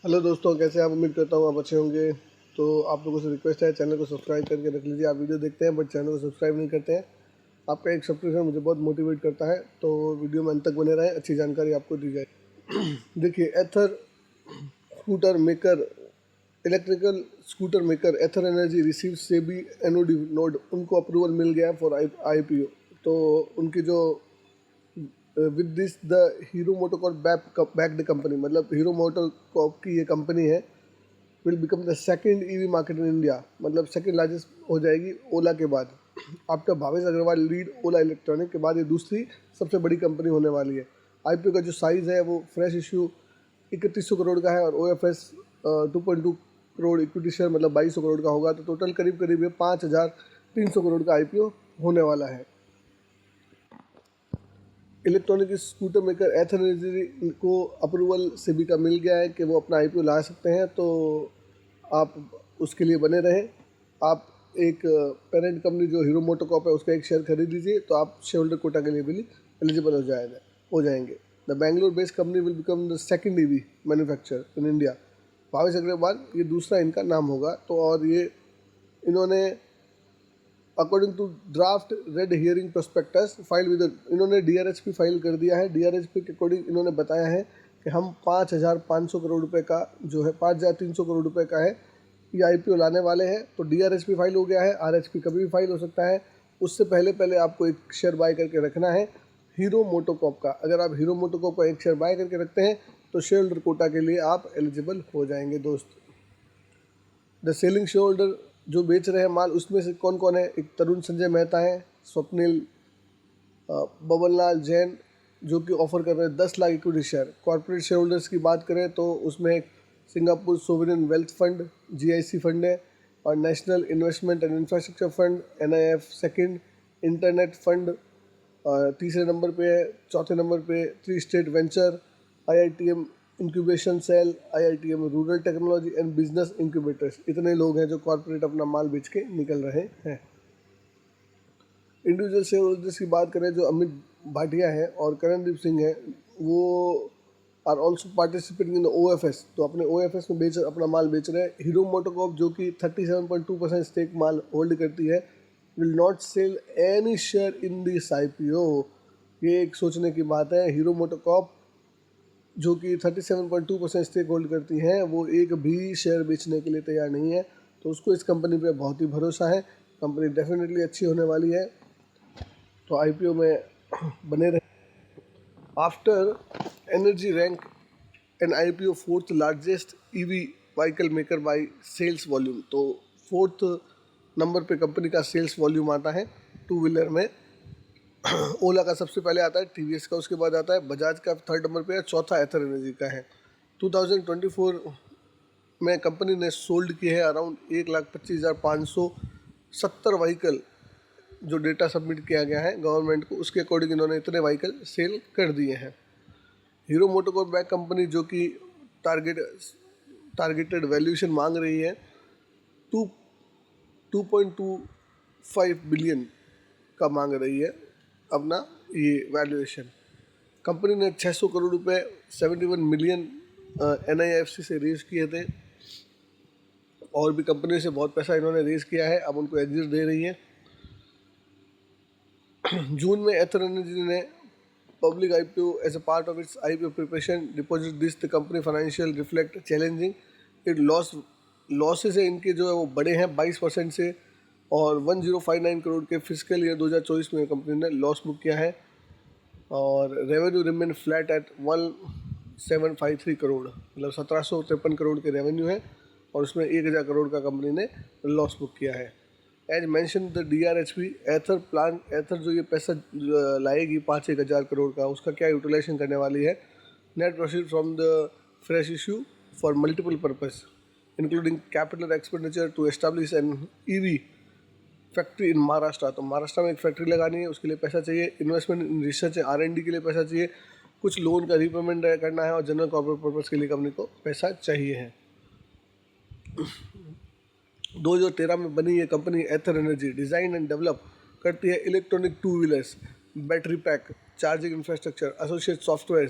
Hello दोस्तों, कैसे हैं आप? उम्मीद करता हूँ आप अच्छे होंगे। तो आप लोगों से रिक्वेस्ट है, चैनल को सब्सक्राइब करके रख लीजिए। आप वीडियो देखते हैं बट चैनल को सब्सक्राइब नहीं करते हैं। आपका एक सब्सक्रिप्शन मुझे बहुत मोटिवेट करता है, तो वीडियो में अंत तक बने रहें, अच्छी जानकारी आपको दी जाए। देखिए, Ather scooter maker, electrical scooter maker Ather energy receive SEBI NOD nod, उनको अप्रूवल मिल गया फॉर IPO। तो उनकी जो with this the Hero MotoCorp backed company, मतलब हीरो मोटोकॉर्प की ये कंपनी है, will become the second EV market in India, मतलब सेकंड लार्जेस्ट हो जाएगी ओला के बाद। After Bhavesh Agarwal lead Ola electronic के बाद ये दूसरी सबसे बड़ी कंपनी होने वाली है। IPO का जो साइज़ है वो फ्रेश इशू 3100 करोड़ का है और OFS 2.2 करोड़, इक्विटी शेयर मतलब 2200 करोड़ का होगा। तो टोटल करीब करीब ये 5300 करोड़ का IPO होने वाला है। Electronic scooter maker Ather energy को अप्रूवल सेबी का मिल गया है कि वो अपना IPO ला सकते हैं, तो आप उसके लिए बने रहें। आप एक पेरेंट कंपनी जो हीरो मोटोकॉर्प है उसका एक शेयर खरीद लीजिए, तो आप शेयर होल्डर कोटा के लिए भी एलिजिबल हो जाएंगे। The Bangalore based company will become the second EV manufacture in India. Bhavesh Agarwal ये दूसरा इनका नाम होगा। तो और ये इन्होंने according to draft red herring prospectus file with, इन्होंने DRHP फाइल कर दिया है। DRHP के अकॉर्डिंग इन्होंने बताया है कि हम 5,500 करोड़ रुपए का जो है 5,300 करोड़ रुपए का है ये IPO लाने वाले हैं। तो DRHP फाइल हो गया है, RHP कभी भी फाइल हो सकता है। उससे पहले पहले आपको एक शेयर बाय करके रखना है हीरो मोटोकॉर्प का। अगर आप हीरो मोटोकॉर्प का एक शेयर बाय करके रखते हैं तो शेयर होल्डर कोटा के लिए आप एलिजिबल हो जाएंगे दोस्त। द सेलिंग शेयर होल्डर जो बेच रहे हैं माल, उसमें से कौन कौन है? एक तरुण संजय मेहता है, स्वप्निल बबनलाल जैन, जो कि ऑफर कर रहे हैं 10 lakh equity share. Corporate shareholders की बात करें तो उसमें एक Singapore sovereign wealth fund GIC fund है, और national investment and infrastructure fund NIF second, internet fund तीसरे नंबर पे है। चौथे नंबर पे three state venture, IITM incubation cell, IITM rural technology and business incubators. इतने लोग हैं जो कॉर्पोरेट अपना माल बेच के निकल रहे हैं। इंडिविजुअल शेयर होल्डर्स की बात करें, जो अमित भाटिया है और करणदीप सिंह है, वो are also participating in OFS। तो अपने OFS में अपना माल बेच रहे हैं। हीरो मोटोकॉर्प जो कि 37.2% स्टेक माल होल्ड करती है, will not sell any share in this IPO। ये एक सोचने की बात है। हीरो मोटोकॉर्प जो कि 37.2% स्टेक होल्ड करती हैं, वो एक भी शेयर बेचने के लिए तैयार नहीं है। तो उसको इस कंपनी पे बहुत ही भरोसा है। कंपनी डेफिनेटली अच्छी होने वाली है, तो IPO में बने रहे। Ather energy rank an IPO fourth largest EV vehicle maker by sales volume. तो फोर्थ नंबर पे कंपनी का सेल्स वॉल्यूम आता है टू व्हीलर में। ओला का सबसे पहले आता है, TVS का उसके बाद आता है, बजाज का थर्ड नंबर पे है, चौथा एथर एनर्जी का है। 2024 में कंपनी ने सोल्ड की है अराउंड 1,25,570 व्हीकल। जो डेटा सबमिट किया गया है गवर्नमेंट को, उसके अकॉर्डिंग इन्होंने इतने व्हीकल सेल कर दिए हैं। हीरो मोटोकॉर्प बैक कंपनी जो कि टारगेटेड वैल्यूएशन मांग रही है 2.25 बिलियन का मांग रही है अपना ये वैल्यूएशन। कंपनी ने 600 करोड़ रुपए 71 मिलियन NIFC से रेज किए थे, और भी कंपनी से बहुत पैसा इन्होंने रेज किया है, अब उनको एग्जिट दे रही है। जून में एथर एनर्जी ने public IPO as a part of its IPO preparation deposit this the company financial reflect challenging it losses है इनके जो है वो बड़े हैं 22% से, और 1059 करोड़ के फिजिकल ईयर 2024 में कंपनी ने लॉस बुक किया है, और revenue remain flat at 1753 crore, मतलब 1753 करोड़ के रेवेन्यू है, और उसमें 1000 करोड़ का कंपनी ने लॉस बुक किया है। एज मैंशन द DRHP एथर जो ये पैसा लाएगी 5,000 करोड़ का, उसका क्या यूटिलाइजेशन करने वाली है? Net proceed from the fresh issue for multiple purpose including capital expenditure to establish an EV factory in Maharashtra. तो महाराष्ट्र में एक फैक्ट्री लगानी है, उसके लिए पैसा चाहिए। इन्वेस्टमेंट इन रिसर्च R&D के लिए पैसा चाहिए। कुछ लोन का रीपेमेंट करना है, और जनरल कॉर्पोरेट पर्पस के लिए कंपनी को पैसा चाहिए है। 2013 में बनी ये company Ather energy design and develop करती है electronic two wheelers, battery pack, charging infrastructure, associate software,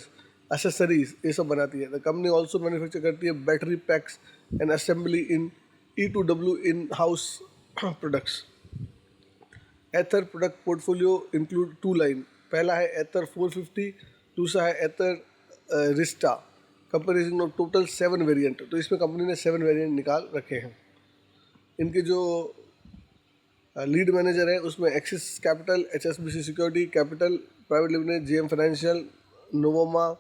accessories ये सब बनाती है। द कंपनी ऑल्सो मैन्युफैक्चर करती है battery packs and assembly in E2W in house products. Ather product portfolio include 2 line. पहला है एथर 450, दूसरा है Ather Rizta, comparison of total 7 variant. तो इसमें कंपनी ने 7 वेरिएंट निकाल रखे हैं। इनके जो लीड मैनेजर है उसमें Axis capital, HSBC security capital private limited, JM financial, Nuvama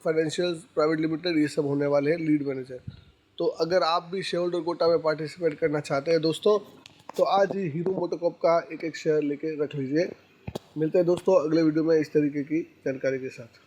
financial private limited, ये सब होने वाले हैं लीड मैनेजर। तो अगर आप भी शेयर होल्डर कोटा में पार्टिसिपेट करना चाहते हैं दोस्तों, तो आज ही हीरो मोटोकॉर्प का एक शेयर लेके रख लीजिए। मिलते हैं दोस्तों अगले वीडियो में इस तरीके की जानकारी के साथ।